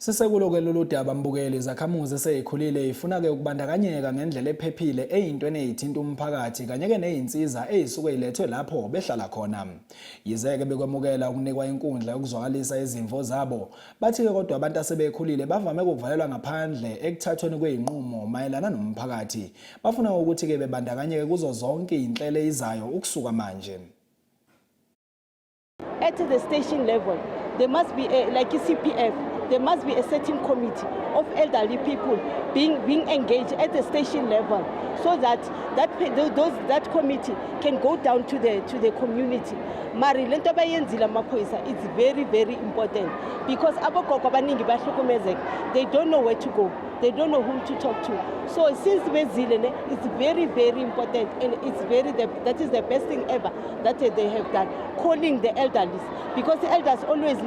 Sisekulo-ke lolu daba mbukeli izakhamuzi eseyikhulile ifuna-ke ukubandakanyeka ngendlela ephephile ey'ntweni ey'thinta umphakathi kanye-ke ney'nsiza ey'suke y'lethwe lapho behlala khona. Yize-ke bekwemukela ukunikwa inkundla yokuzwakalisa izimvo zabo, bathi-ke kodwa abantu asebekhulile bavame ukuvalelwa ngaphandle ekuthathweni kwey'nqumo mayelana nomphakathi. Bafuna ukuthi-ke bebandakanyeke kuzo zonke iy'nhlelo ezizayo ukusuka manje. At the station level, there must be like a CPF. There must be a certain committee of elderly people being engaged at the station level, so that that committee can go down to the community. Mari lento bayenzile amaphoyisa, it's very, very important, because abogogo abaningi bahlukumezeka, they don't know where to go, they don't know whom to talk to. So since bezile, it's very, very important, and it's that is the best thing ever that they have done, calling the elderly, because the elders always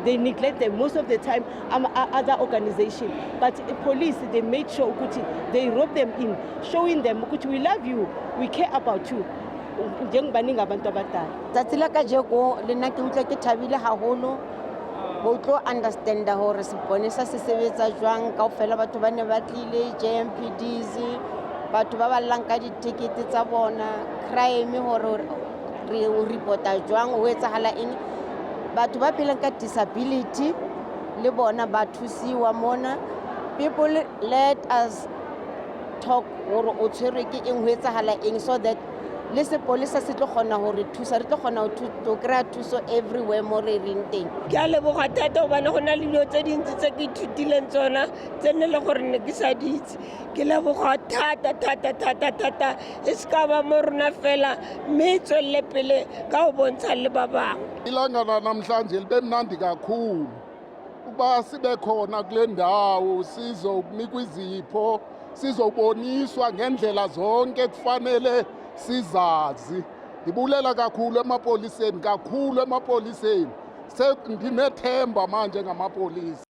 they neglect them most of the time. Other organizations, but the police, they made sure they rope them in, showing them we love you, we care about you. Tsatsi la kajeko le nna ke utlwa ke thabile haholo ho tlo understand hore seponesa se sebetsa jwang kaofela batho ba ne ba tlile JMPDs batho ba ballang ka ditikete tsa bona crime hore re reporta jwang ho etsahala eng batho ba phelang ka disability le bona ba thusiwa mona. People let us talk hore o tshwere ke eng ho etsahala eng, so that le sepolisa se tlo kgona hore thusa re tlo kgona ho kry thuso everywhere mo re reng teng. Ke a leboga thata hobane go na le dilo tse dintsi tse ke ithutileng tsona tse nne le gore ne ke sa di itse. Ke leboga thata e se ka ba mo rona fela mme e tswelle pele ka go bontsha le ba bangwe. Ilanga namhlanje libe mnandi kakhulu ukuba sibe khona kule ndawo sizokunikwa izipho, sizoboniswa ngendlela zonke kufanele sizazi. Ndibulela kakhulu emapoliseni, Ndinethemba manje ngamapolisa.